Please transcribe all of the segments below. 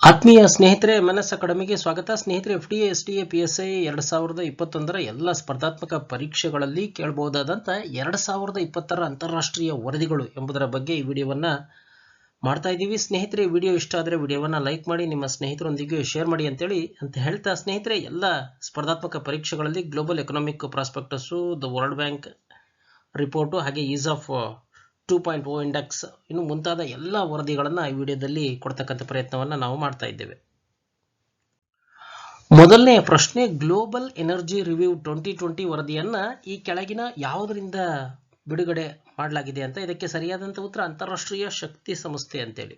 ಆತ್ಮೀಯ ಸ್ನೇಹಿತರೆ, ಮನಸ್ ಅಕಾಡೆಮಿಗೆ ಸ್ವಾಗತ. ಸ್ನೇಹಿತರೆ, FTA STA PSI 2021 ಎಲ್ಲ ಸ್ಪರ್ಧಾತ್ಮಕ ಪರೀಕ್ಷೆಗಳಲ್ಲಿ ಕೇಳಬಹುದಾದಂಥ 2020 ಅಂತಾರಾಷ್ಟ್ರೀಯ ವರದಿಗಳು ಎಂಬುದರ ಬಗ್ಗೆ ಈ ವಿಡಿಯೋವನ್ನ ಮಾಡ್ತಾ ಇದ್ದೀವಿ. ಸ್ನೇಹಿತರೆ, ವಿಡಿಯೋ ಇಷ್ಟ ಆದರೆ ವಿಡಿಯೋವನ್ನ ಲೈಕ್ ಮಾಡಿ, ನಿಮ್ಮ ಸ್ನೇಹಿತರೊಂದಿಗೆ ಶೇರ್ ಮಾಡಿ ಅಂತ ಹೇಳ್ತಾ, ಸ್ನೇಹಿತರೆ, ಎಲ್ಲ ಸ್ಪರ್ಧಾತ್ಮಕ ಪರೀಕ್ಷೆಗಳಲ್ಲಿ global economic prospectus, the world bank report, ಹಾಗೆ ಈಸ್ ಆಫ್ 2.0 ಇಂಡೆಕ್ಸ್ ಇನ್ನು ಮುಂತಾದ ಎಲ್ಲ ವರದಿಗಳನ್ನು ಈ ವಿಡಿಯೋದಲ್ಲಿ ಕೊಡ್ತಕ್ಕಂಥ ಪ್ರಯತ್ನವನ್ನು ನಾವು ಮಾಡ್ತಾ ಇದ್ದೇವೆ. ಮೊದಲನೆಯ ಪ್ರಶ್ನೆ, ಗ್ಲೋಬಲ್ ಎನರ್ಜಿ ರಿವ್ಯೂ 2020 ವರದಿಯನ್ನ ಈ ಕೆಳಗಿನ ಯಾವುದರಿಂದ ಬಿಡುಗಡೆ ಮಾಡಲಾಗಿದೆ ಅಂತ. ಇದಕ್ಕೆ ಸರಿಯಾದಂತ ಉತ್ತರ ಅಂತಾರಾಷ್ಟ್ರೀಯ ಶಕ್ತಿ ಸಂಸ್ಥೆ ಅಂತೇಳಿ,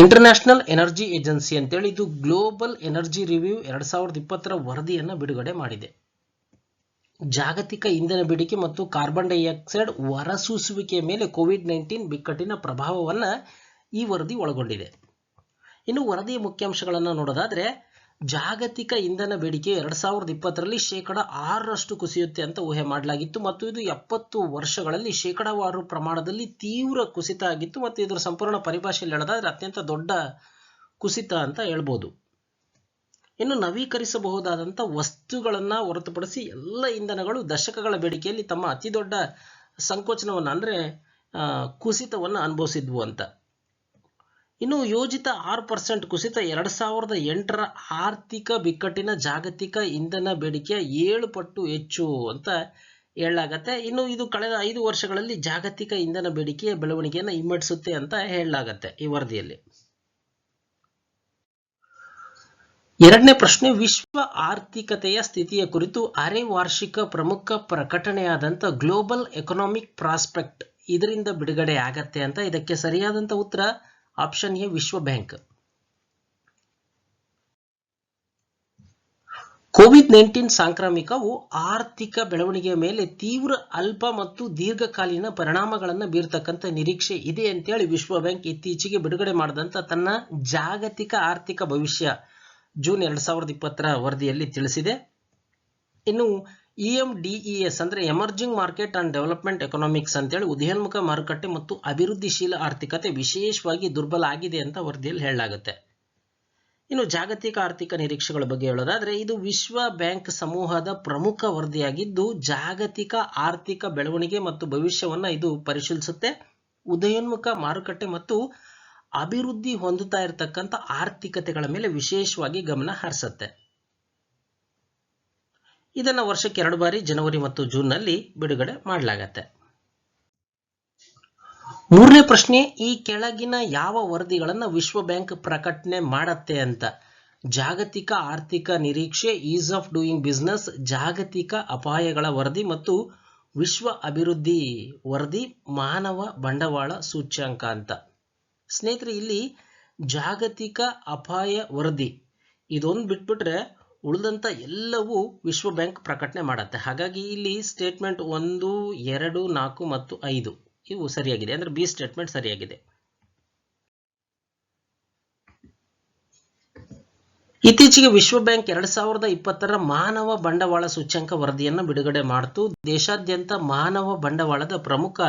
ಇಂಟರ್ನ್ಯಾಷನಲ್ ಎನರ್ಜಿ ಏಜೆನ್ಸಿ ಅಂತೇಳಿ ಇದು ಗ್ಲೋಬಲ್ ಎನರ್ಜಿ ರಿವ್ಯೂ 2020 ವರದಿಯನ್ನ ಬಿಡುಗಡೆ ಮಾಡಿದೆ. ಜಾಗತಿಕ ಇಂಧನ ಬೇಡಿಕೆ ಮತ್ತು ಕಾರ್ಬನ್ ಡೈಆಕ್ಸೈಡ್ ಹೊರಸೂಸುವಿಕೆಯ ಮೇಲೆ ಕೋವಿಡ್-19 ಬಿಕ್ಕಟ್ಟಿನ ಪ್ರಭಾವವನ್ನು ಈ ವರದಿ ಒಳಗೊಂಡಿದೆ. ಇನ್ನು ವರದಿಯ ಮುಖ್ಯಾಂಶಗಳನ್ನು ನೋಡೋದಾದ್ರೆ, ಜಾಗತಿಕ ಇಂಧನ ಬೇಡಿಕೆ 2020ರಲ್ಲಿ 6% ಕುಸಿಯುತ್ತೆ ಅಂತ ಊಹೆ ಮಾಡಲಾಗಿತ್ತು ಮತ್ತು ಇದು 70 ವರ್ಷಗಳಲ್ಲಿ ಶೇಕಡಾವಾರು ಪ್ರಮಾಣದಲ್ಲಿ ತೀವ್ರ ಕುಸಿತ ಆಗಿತ್ತು ಮತ್ತು ಇದರ ಸಂಪೂರ್ಣ ಪರಿಭಾಷೆಯಲ್ಲಿ ಹೇಳೋದಾದ್ರೆ ಅತ್ಯಂತ ದೊಡ್ಡ ಕುಸಿತ ಅಂತ ಹೇಳ್ಬೋದು. ಇನ್ನು ನವೀಕರಿಸಬಹುದಾದಂಥ ವಸ್ತುಗಳನ್ನು ಹೊರತುಪಡಿಸಿ ಎಲ್ಲ ಇಂಧನಗಳು ದಶಕಗಳ ಬೇಡಿಕೆಯಲ್ಲಿ ತಮ್ಮ ಅತಿ ದೊಡ್ಡ ಸಂಕೋಚನವನ್ನು ಅಂದರೆ ಕುಸಿತವನ್ನು ಅನುಭವಿಸಿದ್ವು ಅಂತ. ಇನ್ನು ಯೋಜಿತ 6% ಕುಸಿತ 2008ರ ಆರ್ಥಿಕ ಬಿಕ್ಕಟ್ಟಿನ ಜಾಗತಿಕ ಇಂಧನ ಬೇಡಿಕೆಯ 7 ಪಟ್ಟು ಹೆಚ್ಚು ಅಂತ ಹೇಳಲಾಗತ್ತೆ. ಇನ್ನು ಇದು ಕಳೆದ 5 ವರ್ಷಗಳಲ್ಲಿ ಜಾಗತಿಕ ಇಂಧನ ಬೇಡಿಕೆಯ ಬೆಳವಣಿಗೆಯನ್ನು ಹಿಮ್ಮೆಟ್ಟಿಸುತ್ತೆ ಅಂತ ಹೇಳಲಾಗತ್ತೆ ಈ ವರದಿಯಲ್ಲಿ. ಎರಡನೇ ಪ್ರಶ್ನೆ, ವಿಶ್ವ ಆರ್ಥಿಕತೆಯ ಸ್ಥಿತಿಯ ಕುರಿತು ಅರೆ ವಾರ್ಷಿಕ ಪ್ರಮುಖ ಪ್ರಕಟಣೆಯಾದಂಥ ಗ್ಲೋಬಲ್ ಎಕನಾಮಿಕ್ ಪ್ರಾಸ್ಪೆಕ್ಟ್ ಇದರಿಂದ ಬಿಡುಗಡೆ ಆಗತ್ತೆ ಅಂತ. ಇದಕ್ಕೆ ಸರಿಯಾದಂಥ ಉತ್ತರ ಆಪ್ಷನ್ ಎ, ವಿಶ್ವ ಬ್ಯಾಂಕ್. ಕೋವಿಡ್-19 ಸಾಂಕ್ರಾಮಿಕವು ಆರ್ಥಿಕ ಬೆಳವಣಿಗೆಯ ಮೇಲೆ ತೀವ್ರ ಅಲ್ಪ ಮತ್ತು ದೀರ್ಘಕಾಲೀನ ಪರಿಣಾಮಗಳನ್ನು ಬೀರ್ತಕ್ಕಂಥ ನಿರೀಕ್ಷೆ ಇದೆ ಅಂತೇಳಿ ವಿಶ್ವ ಬ್ಯಾಂಕ್ ಇತ್ತೀಚೆಗೆ ಬಿಡುಗಡೆ ಮಾಡಿದಂಥ ತನ್ನ ಜಾಗತಿಕ ಆರ್ಥಿಕ ಭವಿಷ್ಯ ಜೂನ್ 2020 ವರದಿಯಲ್ಲಿ ತಿಳಿಸಿದೆ. ಇನ್ನು EMDES ಅಂದ್ರೆ emerging market and development economics ಅಂತೇಳಿ ಉದಯೋನ್ಮುಖ ಮಾರುಕಟ್ಟೆ ಮತ್ತು ಅಭಿವೃದ್ಧಿಶೀಲ ಆರ್ಥಿಕತೆ ವಿಶೇಷವಾಗಿ ದುರ್ಬಲ ಆಗಿದೆ ಅಂತ ವರದಿಯಲ್ಲಿ ಹೇಳಲಾಗುತ್ತೆ. ಇನ್ನು ಜಾಗತಿಕ ಆರ್ಥಿಕ ನಿರೀಕ್ಷೆಗಳ ಬಗ್ಗೆ ಹೇಳೋದಾದ್ರೆ, ಇದು ವಿಶ್ವ ಬ್ಯಾಂಕ್ ಸಮೂಹದ ಪ್ರಮುಖ ವರದಿಯಾಗಿದ್ದು ಜಾಗತಿಕ ಆರ್ಥಿಕ ಬೆಳವಣಿಗೆ ಮತ್ತು ಭವಿಷ್ಯವನ್ನ ಇದು ಪರಿಶೀಲಿಸುತ್ತೆ. ಉದಯೋನ್ಮುಖ ಮಾರುಕಟ್ಟೆ ಮತ್ತು ಅಭಿವೃದ್ಧಿ ಹೊಂದುತ್ತಾ ಇರತಕ್ಕಂಥ ಆರ್ಥಿಕತೆಗಳ ಮೇಲೆ ವಿಶೇಷವಾಗಿ ಗಮನ ಹರಿಸುತ್ತೆ. ಇದನ್ನ ವರ್ಷಕ್ಕೆ 2 ಬಾರಿ ಜನವರಿ ಮತ್ತು ಜೂನ್ ನಲ್ಲಿ ಬಿಡುಗಡೆ ಮಾಡಲಾಗತ್ತೆ. ಮೂರನೇ ಪ್ರಶ್ನೆ, ಈ ಕೆಳಗಿನ ಯಾವ ವರದಿಗಳನ್ನು ವಿಶ್ವ ಬ್ಯಾಂಕ್ ಪ್ರಕಟಣೆ ಮಾಡತ್ತೆ ಅಂತ. ಜಾಗತಿಕ ಆರ್ಥಿಕ ನಿರೀಕ್ಷೆ, ಈಸ್ ಆಫ್ ಡೂಯಿಂಗ್ ಬಿಸ್ನೆಸ್, ಜಾಗತಿಕ ಅಪಾಯಗಳ ವರದಿ ಮತ್ತು ವಿಶ್ವ ಅಭಿವೃದ್ಧಿ ವರದಿ, ಮಾನವ ಬಂಡವಾಳ ಸೂಚ್ಯಂಕ ಅಂತ. ಸ್ನೇಹಿತರೆ, ಇಲ್ಲಿ ಜಾಗತಿಕ ಅಪಾಯ ವರದಿ ಇದೊಂದು ಬಿಟ್ಬಿಟ್ರೆ ಉಳಿದಂತ ಎಲ್ಲವೂ ವಿಶ್ವ ಬ್ಯಾಂಕ್ ಪ್ರಕಟಣೆ ಮಾಡುತ್ತೆ. ಹಾಗಾಗಿ ಇಲ್ಲಿ ಸ್ಟೇಟ್ಮೆಂಟ್ 1, 2, 4 ಮತ್ತು 5 ಇವು ಸರಿಯಾಗಿದೆ, ಅಂದ್ರೆ ಬಿ ಸ್ಟೇಟ್ಮೆಂಟ್ ಸರಿಯಾಗಿದೆ. ಇತ್ತೀಚೆಗೆ ವಿಶ್ವ ಬ್ಯಾಂಕ್ 2020ರ ಮಾನವ ಬಂಡವಾಳ ಸೂಚ್ಯಂಕ ವರದಿಯನ್ನು ಬಿಡುಗಡೆ ಮಾಡಿತು. ದೇಶಾದ್ಯಂತ ಮಾನವ ಬಂಡವಾಳದ ಪ್ರಮುಖ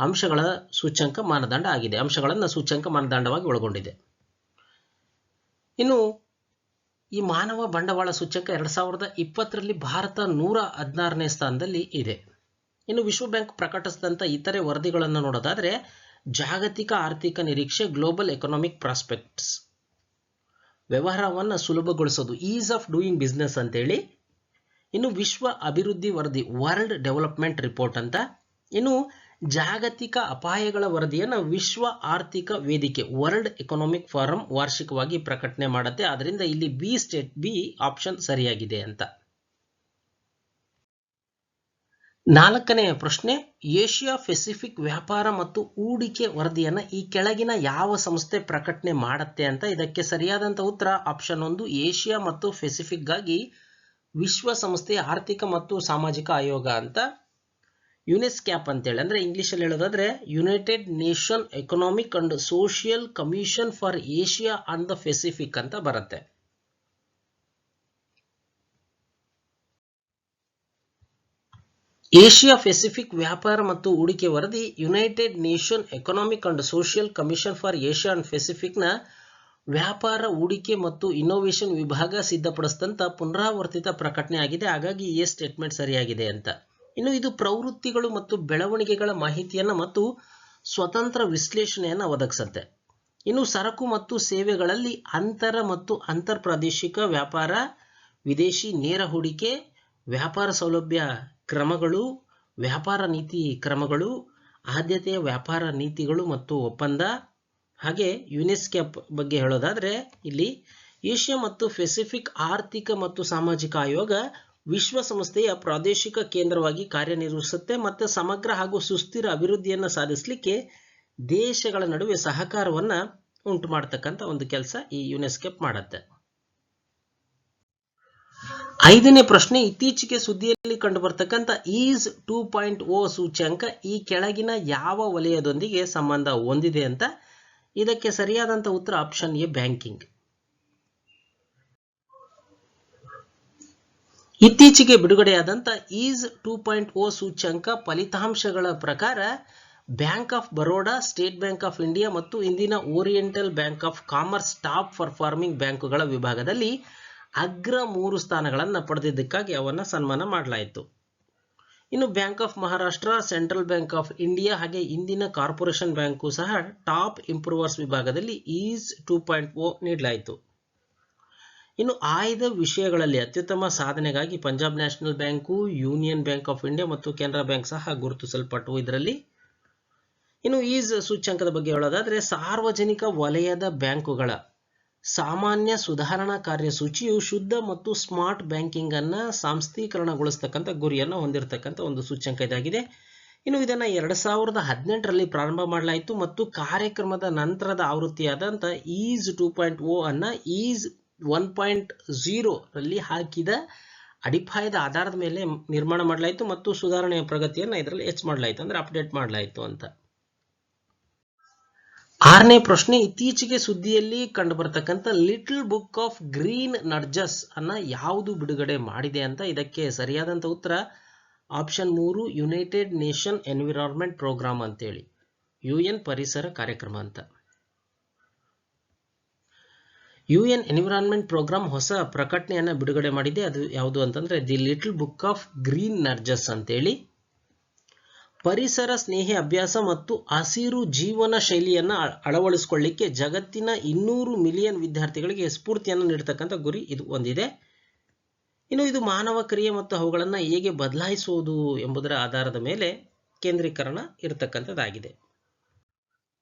ಅಂಶಗಳ ಸೂಚ್ಯಂಕ ಮಾನದಂಡ ಆಗಿದೆ, ಅಂಶಗಳನ್ನು ಸೂಚ್ಯಂಕ ಮಾನದಂಡವಾಗಿ ಒಳಗೊಂಡಿದೆ. ಇನ್ನು ಈ ಮಾನವ ಬಂಡವಾಳ ಸೂಚ್ಯಂಕ 2020ರಲ್ಲಿ ಭಾರತ 116ನೇ ಸ್ಥಾನದಲ್ಲಿ ಇದೆ. ಇನ್ನು ವಿಶ್ವ ಬ್ಯಾಂಕ್ ಪ್ರಕಟಿಸಿದಂಥ ಇತರೆ ವರದಿಗಳನ್ನು ನೋಡೋದಾದ್ರೆ, ಜಾಗತಿಕ ಆರ್ಥಿಕ ನಿರೀಕ್ಷೆ, ಗ್ಲೋಬಲ್ ಎಕನಾಮಿಕ್ ಪ್ರಾಸ್ಪೆಕ್ಟ್ಸ್, ವ್ಯವಹಾರವನ್ನು ಸುಲಭಗೊಳಿಸೋದು, ಈಸ್ ಆಫ್ ಡೂಯಿಂಗ್ ಬಿಸ್ನೆಸ್ ಅಂತೇಳಿ. ಇನ್ನು ವಿಶ್ವ ಅಭಿವೃದ್ಧಿ ವರದಿ, ವರ್ಲ್ಡ್ ಡೆವಲಪ್ಮೆಂಟ್ ರಿಪೋರ್ಟ್ ಅಂತ. ಇನ್ನು ಜಾಗತಿಕ ಅಪಾಯಗಳ ವರದಿಯನ್ನು ವಿಶ್ವ ಆರ್ಥಿಕ ವೇದಿಕೆ, ವರ್ಲ್ಡ್ ಎಕನಾಮಿಕ್ ಫಾರಂ ವಾರ್ಷಿಕವಾಗಿ ಪ್ರಕಟಣೆ ಮಾಡುತ್ತೆ. ಆದ್ದರಿಂದ ಇಲ್ಲಿ ಬಿ ಆಪ್ಷನ್ ಸರಿಯಾಗಿದೆ ಅಂತ. ನಾಲ್ಕನೆಯ ಪ್ರಶ್ನೆ, ಏಷ್ಯಾ ಪೆಸಿಫಿಕ್ ವ್ಯಾಪಾರ ಮತ್ತು ಹೂಡಿಕೆ ವರದಿಯನ್ನು ಈ ಕೆಳಗಿನ ಯಾವ ಸಂಸ್ಥೆ ಪ್ರಕಟಣೆ ಮಾಡುತ್ತೆ ಅಂತ. ಇದಕ್ಕೆ ಸರಿಯಾದಂಥ ಉತ್ತರ ಆಪ್ಷನ್ 1, ಏಷ್ಯಾ ಮತ್ತು ಪೆಸಿಫಿಕ್ಗಾಗಿ ವಿಶ್ವಸಂಸ್ಥೆಯ ಆರ್ಥಿಕ ಮತ್ತು ಸಾಮಾಜಿಕ ಆಯೋಗ ಅಂತ. ಯುನೆಸ್ಕ್ಯಾಪ್ ಅಂತೇಳಿ, ಅಂದ್ರೆ ಇಂಗ್ಲಿಷಲ್ಲಿ ಹೇಳೋದಾದ್ರೆ United Nation Economic and Social Commission for Asia and the Pacific ಅಂತ ಬರುತ್ತೆ. ಏಷ್ಯಾ ಪೆಸಿಫಿಕ್ ವ್ಯಾಪಾರ ಮತ್ತು ಹೂಡಿಕೆ ವರದಿ United Nation Economic and Social Commission for Asia and ಪೆಸಿಫಿಕ್ನ ವ್ಯಾಪಾರ ಹೂಡಿಕೆ ಮತ್ತು ಇನ್ನೋವೇಷನ್ ವಿಭಾಗ ಸಿದ್ಧಪಡಿಸಿದಂತ ಪುನರಾವರ್ತಿತ ಪ್ರಕಟಣೆ ಆಗಿದೆ. ಹಾಗಾಗಿ ಈ ಸ್ಟೇಟ್ಮೆಂಟ್ ಸರಿಯಾಗಿದೆ ಅಂತ. ಇನ್ನು ಇದು ಪ್ರವೃತ್ತಿಗಳು ಮತ್ತು ಬೆಳವಣಿಗೆಗಳ ಮಾಹಿತಿಯನ್ನ ಮತ್ತು ಸ್ವತಂತ್ರ ವಿಶ್ಲೇಷಣೆಯನ್ನು ಒದಗಿಸುತ್ತೆ. ಇನ್ನು ಸರಕು ಮತ್ತು ಸೇವೆಗಳಲ್ಲಿ ಅಂತರ ಮತ್ತು ಅಂತರ್ ಪ್ರಾದೇಶಿಕ ವ್ಯಾಪಾರ, ವಿದೇಶಿ ನೇರ ಹೂಡಿಕೆ, ವ್ಯಾಪಾರ ಸೌಲಭ್ಯ ಕ್ರಮಗಳು, ವ್ಯಾಪಾರ ನೀತಿ ಕ್ರಮಗಳು, ಆದ್ಯತೆಯ ವ್ಯಾಪಾರ ನೀತಿಗಳು ಮತ್ತು ಒಪ್ಪಂದ, ಹಾಗೆ ಯುನೆಸ್ಕ್ಯಾಪ್ ಬಗ್ಗೆ ಹೇಳೋದಾದ್ರೆ ಇಲ್ಲಿ ಏಷ್ಯಾ ಮತ್ತು ಪೆಸಿಫಿಕ್ ಆರ್ಥಿಕ ಮತ್ತು ಸಾಮಾಜಿಕ ಆಯೋಗ ವಿಶ್ವಸಂಸ್ಥೆಯ ಪ್ರಾದೇಶಿಕ ಕೇಂದ್ರವಾಗಿ ಕಾರ್ಯನಿರ್ವಹಿಸುತ್ತೆ ಮತ್ತು ಸಮಗ್ರ ಹಾಗೂ ಸುಸ್ಥಿರ ಅಭಿವೃದ್ಧಿಯನ್ನು ಸಾಧಿಸಲಿಕ್ಕೆ ದೇಶಗಳ ನಡುವೆ ಸಹಕಾರವನ್ನ ಉಂಟು ಮಾಡತಕ್ಕಂಥ ಒಂದು ಕೆಲಸ ಈ ಯುನೆಸ್ಕ್ಯಾಪ್ ಮಾಡುತ್ತೆ. 5ನೇ ಪ್ರಶ್ನೆ, ಇತ್ತೀಚೆಗೆ ಸುದ್ದಿಯಲ್ಲಿ ಕಂಡುಬರ್ತಕ್ಕಂಥ ಈಸ್ 2.0 ಸೂಚ್ಯಂಕ ಈ ಕೆಳಗಿನ ಯಾವ ವಲಯದೊಂದಿಗೆ ಸಂಬಂಧ ಹೊಂದಿದೆ ಅಂತ. ಇದಕ್ಕೆ ಸರಿಯಾದಂತ ಉತ್ತರ ಆಪ್ಷನ್ ಎ, ಬ್ಯಾಂಕಿಂಗ್. ಇತ್ತೀಚೆಗೆ ಬಿಡುಗಡೆಯಾದಂತ ಈಸ್ 2.0 ಸೂಚ್ಯಂಕ ಫಲಿತಾಂಶಗಳ ಪ್ರಕಾರ bank of Baroda, state bank of India ಮತ್ತು ಇಂದಿನ oriental bank of commerce top performing ಬ್ಯಾಂಕುಗಳ ವಿಭಾಗದಲ್ಲಿ ಅಗ್ರ 3 ಸ್ಥಾನಗಳನ್ನು ಪಡೆದಿದ್ದಕ್ಕಾಗಿ ಅವನ್ನ ಸನ್ಮಾನ ಮಾಡಲಾಯಿತು. ಇನ್ನು bank of Maharashtra, central bank of India ಹಾಗೆ ಇಂದಿನ ಕಾರ್ಪೊರೇಷನ್ ಬ್ಯಾಂಕು ಸಹ ಟಾಪ್ ಇಂಪ್ರೂವರ್ಸ್ ವಿಭಾಗದಲ್ಲಿ ಈಸ್ 2.0 ನೀಡಲಾಯಿತು. ಇನ್ನು ಆಯ್ದ ವಿಷಯಗಳಲ್ಲಿ ಅತ್ಯುತ್ತಮ ಸಾಧನೆಗಾಗಿ Punjab national bank, union bank of India ಮತ್ತು ಕೆನರಾ ಬ್ಯಾಂಕ್ ಸಹ ಗುರುತಿಸಲ್ಪಟ್ಟವು ಇದರಲ್ಲಿ. ಇನ್ನು ಈಸ್ ಸೂಚ್ಯಂಕದ ಬಗ್ಗೆ ಹೇಳೋದಾದ್ರೆ ಸಾರ್ವಜನಿಕ ವಲಯದ ಬ್ಯಾಂಕುಗಳ ಸಾಮಾನ್ಯ ಸುಧಾರಣಾ ಕಾರ್ಯಸೂಚಿಯು ಶುದ್ಧ ಮತ್ತು ಸ್ಮಾರ್ಟ್ ಬ್ಯಾಂಕಿಂಗ್ ಅನ್ನ ಸಾಂಸ್ಥೀಕರಣಗೊಳಿಸತಕ್ಕಂಥ ಗುರಿಯನ್ನು ಹೊಂದಿರತಕ್ಕಂಥ ಒಂದು ಸೂಚ್ಯಂಕ ಇದಾಗಿದೆ. ಇನ್ನು ಇದನ್ನ 2018ರಲ್ಲಿ ಪ್ರಾರಂಭ ಮಾಡಲಾಯಿತು ಮತ್ತು ಕಾರ್ಯಕ್ರಮದ ನಂತರದ ಆವೃತ್ತಿಯಾದಂಥ ಈಸ್ 2.0 ಅನ್ನ ಈಸ್ 1.0 ರಲ್ಲಿ ಹಾಕಿದ ಅಡಿಪಾಯದ ಆಧಾರದ ಮೇಲೆ ನಿರ್ಮಾಣ ಮಾಡಲಾಯಿತು ಮತ್ತು ಸುಧಾರಣೆಯ ಪ್ರಗತಿಯನ್ನು ಇದರಲ್ಲಿ ಹೆಚ್ಚು ಮಾಡಲಾಯಿತು, ಅಂದ್ರೆ ಅಪ್ಡೇಟ್ ಮಾಡಲಾಯಿತು ಅಂತ. 6ನೇ ಪ್ರಶ್ನೆ, ಇತ್ತೀಚೆಗೆ ಸುದ್ದಿಯಲ್ಲಿ ಕಂಡು ಬರ್ತಕ್ಕಂಥ little book of green nudges ಅನ್ನ ಯಾವುದು ಬಿಡುಗಡೆ ಮಾಡಿದೆ ಅಂತ. ಇದಕ್ಕೆ ಸರಿಯಾದಂತ ಉತ್ತರ option 3, United Nation Environment Programme ಅಂತೇಳಿ, UN ಪರಿಸರ ಕಾರ್ಯಕ್ರಮ ಅಂತ. UN ಎನ್ವಿರಾನ್ಮೆಂಟ್ ಪ್ರೋಗ್ರಾಮ್ ಹೊಸ ಪ್ರಕಟಣೆಯನ್ನ ಬಿಡುಗಡೆ ಮಾಡಿದೆ. ಅದು ಯಾವುದು ಅಂತಂದ್ರೆ the little book of green nudges ಅಂತೇಳಿ. ಪರಿಸರ ಸ್ನೇಹಿ ಅಭ್ಯಾಸ ಮತ್ತು ಹಸಿರು ಜೀವನ ಶೈಲಿಯನ್ನ ಅಳವಡಿಸಿಕೊಳ್ಳಿಕ್ಕೆ ಜಗತ್ತಿನ 200 ಮಿಲಿಯನ್ ವಿದ್ಯಾರ್ಥಿಗಳಿಗೆ ಸ್ಫೂರ್ತಿಯನ್ನು ನೀಡತಕ್ಕಂಥ ಗುರಿ ಇದು ಹೊಂದಿದೆ. ಇನ್ನು ಇದು ಮಾನವ ಕ್ರಿಯೆ ಮತ್ತು ಅವುಗಳನ್ನು ಹೇಗೆ ಬದಲಾಯಿಸುವುದು ಎಂಬುದರ ಆಧಾರದ ಮೇಲೆ ಕೇಂದ್ರೀಕರಣ ಇರತಕ್ಕಂಥದ್ದಾಗಿದೆ.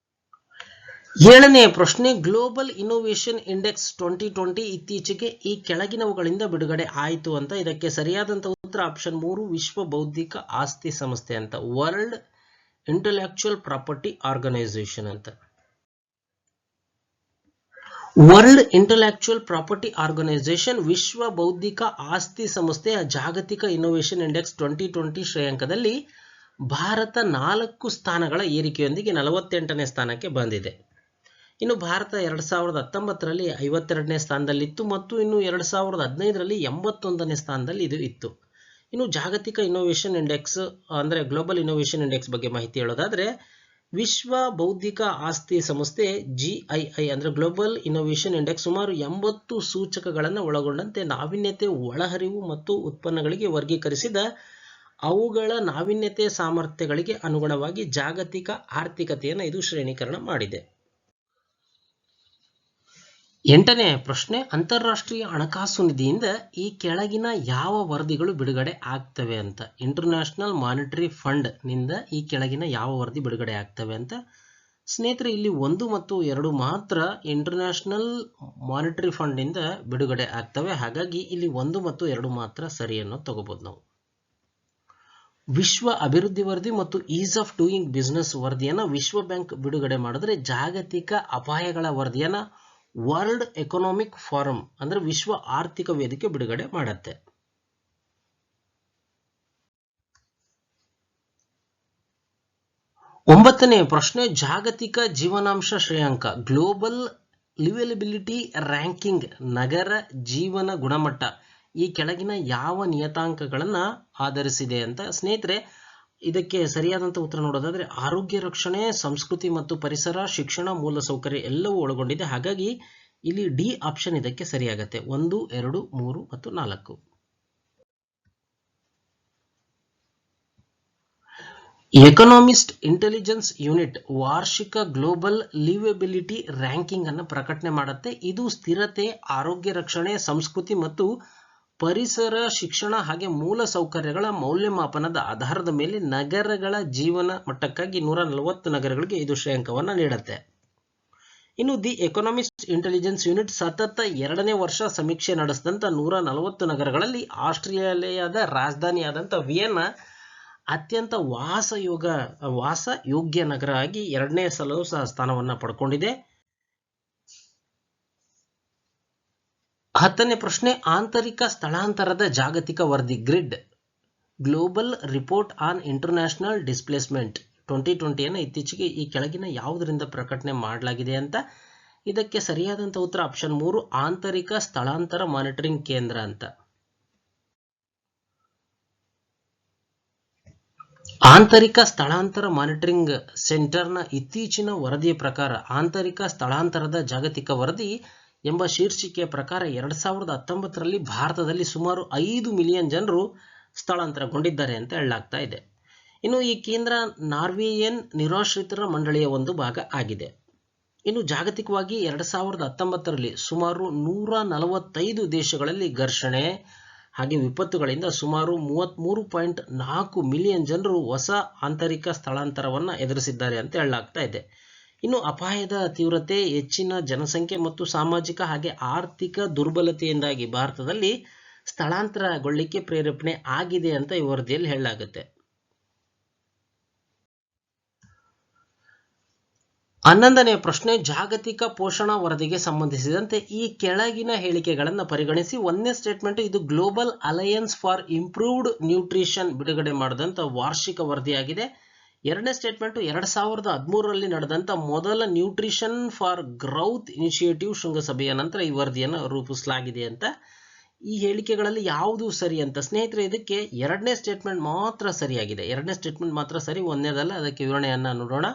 7ನೇ ಪ್ರಶ್ನೆ, ಗ್ಲೋಬಲ್ ಇನ್ನೋವೇಷನ್ ಇಂಡೆಕ್ಸ್ 2020 ಇತ್ತೀಚೆಗೆ ಈ ಕೆಳಗಿನವುಗಳಿಂದ ಬಿಡುಗಡೆ ಆಯಿತು ಅಂತ. ಇದಕ್ಕೆ ಸರಿಯಾದಂತ ಉತ್ತರ ಆಪ್ಷನ್ 3, ವಿಶ್ವ ಬೌದ್ಧಿಕ ಆಸ್ತಿ ಸಂಸ್ಥೆ ಅಂತ, ವರ್ಲ್ಡ್ ಇಂಟೆಲೆಕ್ಚುಯಲ್ ಪ್ರಾಪರ್ಟಿ ಆರ್ಗನೈಸೇಷನ್ ಅಂತ. ವರ್ಲ್ಡ್ ಇಂಟೆಲೆಕ್ಚುಯಲ್ ಪ್ರಾಪರ್ಟಿ ಆರ್ಗನೈಸೇಷನ್ ವಿಶ್ವ ಬೌದ್ಧಿಕ ಆಸ್ತಿ ಸಂಸ್ಥೆಯ ಜಾಗತಿಕ ಇನ್ನೋವೇಷನ್ ಇಂಡೆಕ್ಸ್ 2020 ಶ್ರೇಯಾಂಕದಲ್ಲಿ ಭಾರತ 4 ಸ್ಥಾನಗಳ ಏರಿಕೆಯೊಂದಿಗೆ 48ನೇ ಸ್ಥಾನಕ್ಕೆ ಬಂದಿದೆ. ಇನ್ನು ಭಾರತ 2019ರಲ್ಲಿ 52ನೇ ಸ್ಥಾನದಲ್ಲಿತ್ತು ಮತ್ತು ಇನ್ನು 2015ರಲ್ಲಿ 81ನೇ ಸ್ಥಾನದಲ್ಲಿ ಇದು ಇತ್ತು. ಇನ್ನು ಜಾಗತಿಕ ಇನ್ನೋವೇಷನ್ ಇಂಡೆಕ್ಸ್ ಅಂದ್ರೆ ಗ್ಲೋಬಲ್ ಇನ್ನೋವೇಷನ್ ಇಂಡೆಕ್ಸ್ ಬಗ್ಗೆ ಮಾಹಿತಿ ಹೇಳೋದಾದ್ರೆ ವಿಶ್ವ ಬೌದ್ಧಿಕ ಆಸ್ತಿ ಸಂಸ್ಥೆ GII ಅಂದ್ರೆ ಗ್ಲೋಬಲ್ ಇನ್ನೋವೇಷನ್ ಇಂಡೆಕ್ಸ್ ಸುಮಾರು 80 ಸೂಚಕಗಳನ್ನು ಒಳಗೊಂಡಂತೆ ನಾವೀನ್ಯತೆ, ಒಳಹರಿವು ಮತ್ತು ಉತ್ಪನ್ನಗಳಿಗೆ ವರ್ಗೀಕರಿಸಿದ ಅವುಗಳ ನಾವೀನ್ಯತೆ ಸಾಮರ್ಥ್ಯಗಳಿಗೆ ಅನುಗುಣವಾಗಿ ಜಾಗತಿಕ ಆರ್ಥಿಕತೆಯನ್ನು ಇದು ಶ್ರೇಣೀಕರಣ ಮಾಡಿದೆ. 8ನೇ ಪ್ರಶ್ನೆ, ಅಂತಾರಾಷ್ಟ್ರೀಯ ಹಣಕಾಸು ನಿಧಿಯಿಂದ ಈ ಕೆಳಗಿನ ಯಾವ ವರದಿಗಳು ಬಿಡುಗಡೆ ಆಗ್ತವೆ ಅಂತ. ಇಂಟರ್ನ್ಯಾಷನಲ್ ಮಾನಿಟರಿ ಫಂಡ್ ನಿಂದ ಈ ಕೆಳಗಿನ ಯಾವ ವರದಿ ಬಿಡುಗಡೆ ಆಗ್ತವೆ ಅಂತ. ಸ್ನೇಹಿತರೆ, ಇಲ್ಲಿ 1 ಮತ್ತು 2 ಮಾತ್ರ ಇಂಟರ್ನ್ಯಾಷನಲ್ ಮಾನಿಟರಿ ಫಂಡ್ ನಿಂದ ಬಿಡುಗಡೆ ಆಗ್ತವೆ. ಹಾಗಾಗಿ ಇಲ್ಲಿ 1 ಮತ್ತು 2 ಮಾತ್ರ ಸರಿಯನ್ನು ತಗೋಬಹುದು ನಾವು. ವಿಶ್ವ ಅಭಿವೃದ್ಧಿ ವರದಿ ಮತ್ತು ಈಸ್ ಆಫ್ ಡೂಯಿಂಗ್ ಬಿಸಿನೆಸ್ ವರದಿಯನ್ನ ವಿಶ್ವ ಬ್ಯಾಂಕ್ ಬಿಡುಗಡೆ ಮಾಡಿದ್ರೆ ಜಾಗತಿಕ ಅಪಾಯಗಳ ವರದಿಯನ್ನ ವರ್ಲ್ಡ್ ಎಕನಾಮಿಕ್ ಫೋರಂ ಅಂದ್ರೆ ವಿಶ್ವ ಆರ್ಥಿಕ ವೇದಿಕೆ ಬಿಡುಗಡೆ ಮಾಡುತ್ತೆ. 9ನೇ ಪ್ರಶ್ನೆ, ಜಾಗತಿಕ ಜೀವನಾಂಶ ಶ್ರೇಯಾಂಕ ಗ್ಲೋಬಲ್ ಲಿವಬಿಲಿಟಿ ರ್ಯಾಂಕಿಂಗ್ ನಗರ ಜೀವನ ಗುಣಮಟ್ಟ ಈ ಕೆಳಗಿನ ಯಾವ ನಿಯತಾಂಕಗಳನ್ನು ಆಧರಿಸಿದೆ ಅಂತ. ಸ್ನೇಹಿತರೆ, ಇದಕ್ಕೆ ಸರಿಯಾದಂಥ ಉತ್ತರ ನೋಡೋದಾದ್ರೆ ಆರೋಗ್ಯ ರಕ್ಷಣೆ, ಸಂಸ್ಕೃತಿ ಮತ್ತು ಪರಿಸರ, ಶಿಕ್ಷಣ, ಮೂಲಸೌಕರ್ಯ ಎಲ್ಲವೂ ಒಳಗೊಂಡಿದೆ. ಹಾಗಾಗಿ ಇಲ್ಲಿ ಡಿ ಆಪ್ಷನ್ ಇದಕ್ಕೆ ಸರಿಯಾಗತ್ತೆ. 1, 2, 3 ಮತ್ತು 4. ಎಕನಾಮಿಸ್ಟ್ ಇಂಟೆಲಿಜೆನ್ಸ್ ಯೂನಿಟ್ ವಾರ್ಷಿಕ ಗ್ಲೋಬಲ್ ಲಿವೇಬಿಲಿಟಿ ರ್ಯಾಂಕಿಂಗ್ ಅನ್ನು ಪ್ರಕಟಣೆ ಮಾಡುತ್ತೆ. ಇದು ಸ್ಥಿರತೆ, ಆರೋಗ್ಯ ರಕ್ಷಣೆ, ಸಂಸ್ಕೃತಿ ಮತ್ತು ಪರಿಸರ, ಶಿಕ್ಷಣ ಹಾಗೆ ಮೂಲ ಸೌಕರ್ಯಗಳ ಮೌಲ್ಯಮಾಪನದ ಆಧಾರದ ಮೇಲೆ ನಗರಗಳ ಜೀವನ ಮಟ್ಟಕ್ಕಾಗಿ 140 ನಗರಗಳಿಗೆ ಇದು ಶ್ರೇಯಾಂಕವನ್ನು ನೀಡುತ್ತೆ. ಇನ್ನು ದಿ ಎಕನಾಮಿಸ್ಟ್ ಇಂಟೆಲಿಜೆನ್ಸ್ ಯೂನಿಟ್ ಸತತ 2ನೇ ವರ್ಷ ಸಮೀಕ್ಷೆ ನಡೆಸಿದಂಥ 140 ನಗರಗಳಲ್ಲಿ ಆಸ್ಟ್ರೇಲಿಯಾದ ರಾಜಧಾನಿಯಾದಂಥ ವಿಯೆನ್ನಾ ಅತ್ಯಂತ ವಾಸಯೋಗ್ಯ ನಗರ ಆಗಿ 2ನೇ ಸಲವೂ ಸಹ ಸ್ಥಾನವನ್ನು ಪಡ್ಕೊಂಡಿದೆ. 10ನೇ ಪ್ರಶ್ನೆ, ಆಂತರಿಕ ಸ್ಥಳಾಂತರದ ಜಾಗತಿಕ ವರದಿ grid global report on international displacement 2020 ಇತ್ತೀಚೆಗೆ ಈ ಕೆಳಗಿನ ಯಾವುದರಿಂದ ಪ್ರಕಟಣೆ ಮಾಡಲಾಗಿದೆ ಅಂತ. ಇದಕ್ಕೆ ಸರಿಯಾದಂಥ ಉತ್ತರ ಆಪ್ಷನ್ 3, ಆಂತರಿಕ ಸ್ಥಳಾಂತರ ಮಾನಿಟರಿಂಗ್ ಕೇಂದ್ರ ಅಂತ. ಆಂತರಿಕ ಸ್ಥಳಾಂತರ ಮಾನಿಟರಿಂಗ್ ಸೆಂಟರ್ನ ಇತ್ತೀಚಿನ ವರದಿಯ ಪ್ರಕಾರ ಆಂತರಿಕ ಸ್ಥಳಾಂತರದ ಜಾಗತಿಕ ವರದಿ ಎಂಬ ಶೀರ್ಷಿಕೆಯ ಪ್ರಕಾರ 2019ರಲ್ಲಿ ಭಾರತದಲ್ಲಿ ಸುಮಾರು 5 ಮಿಲಿಯನ್ ಜನರು ಸ್ಥಳಾಂತರಗೊಂಡಿದ್ದಾರೆ ಅಂತ ಹೇಳಲಾಗ್ತಾ ಇದೆ. ಇನ್ನು ಈ ಕೇಂದ್ರ ನಾರ್ವೇಯನ್ ನಿರಾಶ್ರಿತರ ಮಂಡಳಿಯ ಒಂದು ಭಾಗ ಆಗಿದೆ. ಇನ್ನು ಜಾಗತಿಕವಾಗಿ 2019ರಲ್ಲಿ ಸುಮಾರು 145 ದೇಶಗಳಲ್ಲಿ ಘರ್ಷಣೆ ಹಾಗೆ ವಿಪತ್ತುಗಳಿಂದ ಸುಮಾರು 33.4 ಮಿಲಿಯನ್ ಜನರು ಹೊಸ ಆಂತರಿಕ ಸ್ಥಳಾಂತರವನ್ನು ಎದುರಿಸಿದ್ದಾರೆ ಅಂತ ಹೇಳಲಾಗ್ತಾ ಇದೆ. ಇನ್ನು ಅಪಾಯದ ತೀವ್ರತೆ, ಹೆಚ್ಚಿನ ಜನಸಂಖ್ಯೆ ಮತ್ತು ಸಾಮಾಜಿಕ ಹಾಗೆ ಆರ್ಥಿಕ ದುರ್ಬಲತೆಯಿಂದಾಗಿ ಭಾರತದಲ್ಲಿ ಸ್ಥಳಾಂತರಗೊಳ್ಳಿಕ್ಕೆ ಪ್ರೇರೇಪಣೆ ಆಗಿದೆ ಅಂತ ಈ ವರದಿಯಲ್ಲಿ ಹೇಳಲಾಗುತ್ತೆ. 11ನೇ ಪ್ರಶ್ನೆ, ಜಾಗತಿಕ ಪೋಷಣಾ ವರದಿಗೆ ಸಂಬಂಧಿಸಿದಂತೆ ಈ ಕೆಳಗಿನ ಹೇಳಿಕೆಗಳನ್ನು ಪರಿಗಣಿಸಿ. 1ನೇ ಸ್ಟೇಟ್ಮೆಂಟ್, ಇದು global alliance for improved nutrition ಬಿಡುಗಡೆ ಮಾಡಿದಂಥ ವಾರ್ಷಿಕ ವರದಿಯಾಗಿದೆ. 2ನೇ ಸ್ಟೇಟ್ಮೆಂಟ್, 2013ರಲ್ಲಿ ನಡೆದಂಥ ಮೊದಲ ನ್ಯೂಟ್ರಿಷನ್ ಫಾರ್ ಗ್ರೌತ್ ಇನಿಷಿಯೇಟಿವ್ ಶೃಂಗಸಭೆಯ ನಂತರ ಈ ವರದಿಯನ್ನು ರೂಪಿಸಲಾಗಿದೆ ಅಂತ. ಈ ಹೇಳಿಕೆಗಳಲ್ಲಿ ಯಾವುದು ಸರಿ ಅಂತ. ಸ್ನೇಹಿತರೆ, ಇದಕ್ಕೆ 2ನೇ ಸ್ಟೇಟ್ಮೆಂಟ್ ಮಾತ್ರ ಸರಿಯಾಗಿದೆ. 2ನೇ ಸ್ಟೇಟ್ಮೆಂಟ್ ಮಾತ್ರ ಸರಿ, 1ನೇದಲ್ಲ. ಅದಕ್ಕೆ ವಿವರಣೆಯನ್ನು ನೋಡೋಣ.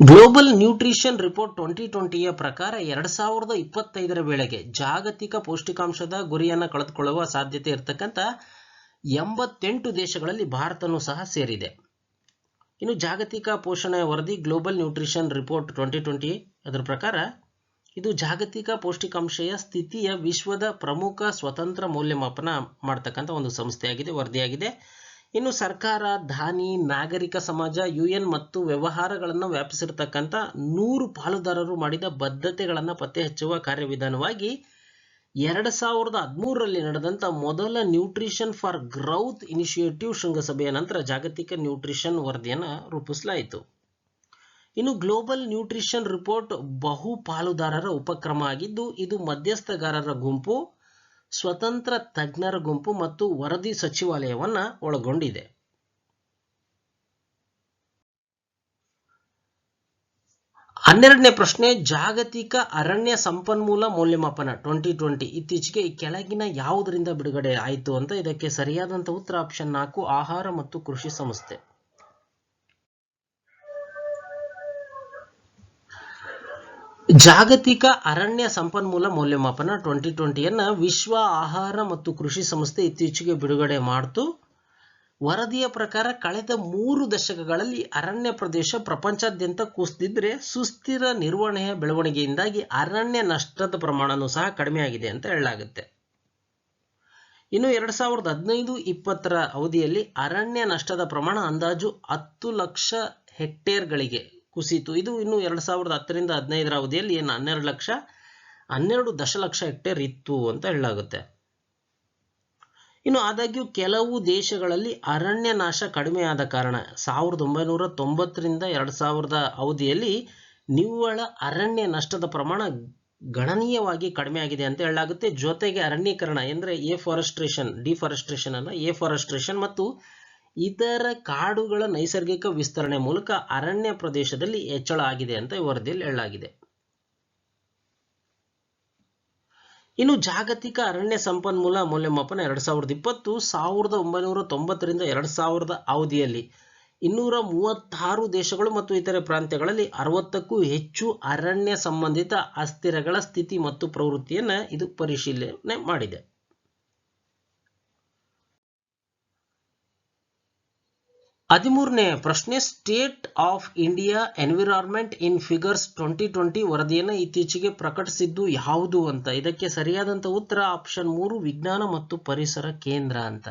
ಗ್ಲೋಬಲ್ ನ್ಯೂಟ್ರಿಷನ್ ರಿಪೋರ್ಟ್ 2020ಯ ಪ್ರಕಾರ 2025ರ ವೇಳೆಗೆ ಜಾಗತಿಕ ಪೌಷ್ಟಿಕಾಂಶದ ಗುರಿಯನ್ನು ಕಳೆದುಕೊಳ್ಳುವ ಸಾಧ್ಯತೆ ಇರತಕ್ಕಂಥ 88 ದೇಶಗಳಲ್ಲಿ ಭಾರತನೂ ಸಹ ಸೇರಿದೆ. ಇನ್ನು ಜಾಗತಿಕ ಪೋಷಣೆ ವರದಿ ಗ್ಲೋಬಲ್ ನ್ಯೂಟ್ರಿಷನ್ ರಿಪೋರ್ಟ್ 2020 ಅದರ ಪ್ರಕಾರ ಇದು ಜಾಗತಿಕ ಪೌಷ್ಟಿಕಾಂಶಯ ಸ್ಥಿತಿಯ ವಿಶ್ವದ ಪ್ರಮುಖ ಸ್ವತಂತ್ರ ಮೌಲ್ಯಮಾಪನ ಮಾಡತಕ್ಕಂಥ ಒಂದು ಸಂಸ್ಥೆಯಾಗಿದೆ, ವರದಿಯಾಗಿದೆ. ಇನ್ನು ಸರ್ಕಾರ, ದಾನಿ, ನಾಗರಿಕ ಸಮಾಜ, UN ಮತ್ತು ವ್ಯವಹಾರಗಳನ್ನು ವ್ಯಾಪಿಸಿರತಕ್ಕಂಥ 100 ಪಾಲುದಾರರು ಮಾಡಿದ ಬದ್ಧತೆಗಳನ್ನು ಪತ್ತೆ ಹಚ್ಚುವ ಕಾರ್ಯವಿಧಾನವಾಗಿ 2013ರಲ್ಲಿ ನಡೆದಂಥ ಮೊದಲ ನ್ಯೂಟ್ರಿಷನ್ ಫಾರ್ ಗ್ರೌತ್ ಇನಿಷಿಯೇಟಿವ್ ಶೃಂಗಸಭೆಯ ನಂತರ ಜಾಗತಿಕ ನ್ಯೂಟ್ರಿಷನ್ ವರದಿಯನ್ನು ರೂಪಿಸಲಾಯಿತು. ಇನ್ನು ಗ್ಲೋಬಲ್ ನ್ಯೂಟ್ರಿಷನ್ ರಿಪೋರ್ಟ್ ಬಹು ಪಾಲುದಾರರ ಉಪಕ್ರಮ ಆಗಿದ್ದು, ಇದು ಮಧ್ಯಸ್ಥಗಾರರ ಗುಂಪು, ಸ್ವತಂತ್ರ ತಜ್ಞರ ಗುಂಪು ಮತ್ತು ವರದಿ ಸಚಿವಾಲಯವನ್ನು ಒಳಗೊಂಡಿದೆ. ಹನ್ನೆರಡನೇ ಪ್ರಶ್ನೆ, ಜಾಗತಿಕ ಅರಣ್ಯ ಸಂಪನ್ಮೂಲ ಮೌಲ್ಯಮಾಪನ 2020 ಇತ್ತೀಚೆಗೆ ಈ ಕೆಳಗಿನ ಯಾವುದರಿಂದ ಬಿಡುಗಡೆ ಆಯಿತು ಅಂತ. ಇದಕ್ಕೆ ಸರಿಯಾದಂಥ ಉತ್ತರ ಆಪ್ಷನ್ 4, ಆಹಾರ ಮತ್ತು ಕೃಷಿ ಸಂಸ್ಥೆ. ಜಾಗತಿಕ ಅರಣ್ಯ ಸಂಪನ್ಮೂಲ ಮೌಲ್ಯಮಾಪನ 2020ಯನ್ನು ವಿಶ್ವ ಆಹಾರ ಮತ್ತು ಕೃಷಿ ಸಂಸ್ಥೆ ಇತ್ತೀಚೆಗೆ ಬಿಡುಗಡೆ ಮಾಡಿತು. ವರದಿಯ ಪ್ರಕಾರ ಕಳೆದ 3 ದಶಕಗಳಲ್ಲಿ ಅರಣ್ಯ ಪ್ರದೇಶ ಪ್ರಪಂಚಾದ್ಯಂತ ಕುಸಿದಿದ್ದರೆ ಸುಸ್ಥಿರ ನಿರ್ವಹಣೆಯ ಬೆಳವಣಿಗೆಯಿಂದಾಗಿ ಅರಣ್ಯ ನಷ್ಟದ ಪ್ರಮಾಣನೂ ಸಹ ಕಡಿಮೆಯಾಗಿದೆ ಅಂತ ಹೇಳಲಾಗುತ್ತೆ. ಇನ್ನು 2015-2020ರ ಅವಧಿಯಲ್ಲಿ ಅರಣ್ಯ ನಷ್ಟದ ಪ್ರಮಾಣ ಅಂದಾಜು 10 ಲಕ್ಷ ಹೆಕ್ಟೇರ್ಗಳಿಗೆ ಕುಸಿಯಿತು. ಇದು ಇನ್ನು 2010ರಿಂದ 15ರ ಅವಧಿಯಲ್ಲಿ 12 ದಶಲಕ್ಷ ಹೆಕ್ಟೇರ್ ಇತ್ತು ಅಂತ ಹೇಳಲಾಗುತ್ತೆ. ಇನ್ನು ಆದಾಗ್ಯೂ ಕೆಲವು ದೇಶಗಳಲ್ಲಿ ಅರಣ್ಯ ನಾಶ ಕಡಿಮೆಯಾದ ಕಾರಣ 1990ರಿಂದ 2000ರ ಅವಧಿಯಲ್ಲಿ ನಿವ್ವಳ ಅರಣ್ಯ ನಷ್ಟದ ಪ್ರಮಾಣ ಗಣನೀಯವಾಗಿ ಕಡಿಮೆಯಾಗಿದೆ ಅಂತ ಹೇಳಲಾಗುತ್ತೆ. ಜೊತೆಗೆ ಅರಣ್ಯೀಕರಣ ಅಂದರೆ ಎಫಾರೆಸ್ಟ್ರೇಷನ್ ಮತ್ತು ಇತರ ಕಾಡುಗಳ ನೈಸರ್ಗಿಕ ವಿಸ್ತರಣೆ ಮೂಲಕ ಅರಣ್ಯ ಪ್ರದೇಶದಲ್ಲಿ ಹೆಚ್ಚಳ ಆಗಿದೆ ಅಂತ ಈ ವರದಿಯಲ್ಲಿ ಹೇಳಲಾಗಿದೆ. ಇನ್ನು ಜಾಗತಿಕ ಅರಣ್ಯ ಸಂಪನ್ಮೂಲ ಮೌಲ್ಯಮಾಪನ 2020 1990ರಿಂದ 2000 ಅವಧಿಯಲ್ಲಿ 236 ದೇಶಗಳು ಮತ್ತು ಇತರೆ ಪ್ರಾಂತ್ಯಗಳಲ್ಲಿ 60ಕ್ಕೂ ಹೆಚ್ಚು ಅರಣ್ಯ ಸಂಬಂಧಿತ ಅಸ್ಥಿರಗಳ ಸ್ಥಿತಿ ಮತ್ತು ಪ್ರವೃತ್ತಿಯನ್ನು ಇದು ಪರಿಶೀಲನೆ ಮಾಡಿದೆ. ಹದಿಮೂರನೇ ಪ್ರಶ್ನೆ, state of India environment in figures 2020 ವರದಿಯನ್ನು ಇತ್ತೀಚೆಗೆ ಪ್ರಕಟಿಸಿದ್ದು ಯಾವುದು ಅಂತ. ಇದಕ್ಕೆ ಸರಿಯಾದಂತ ಉತ್ತರ ಆಪ್ಷನ್ 3, ವಿಜ್ಞಾನ ಮತ್ತು ಪರಿಸರ ಕೇಂದ್ರ ಅಂತ.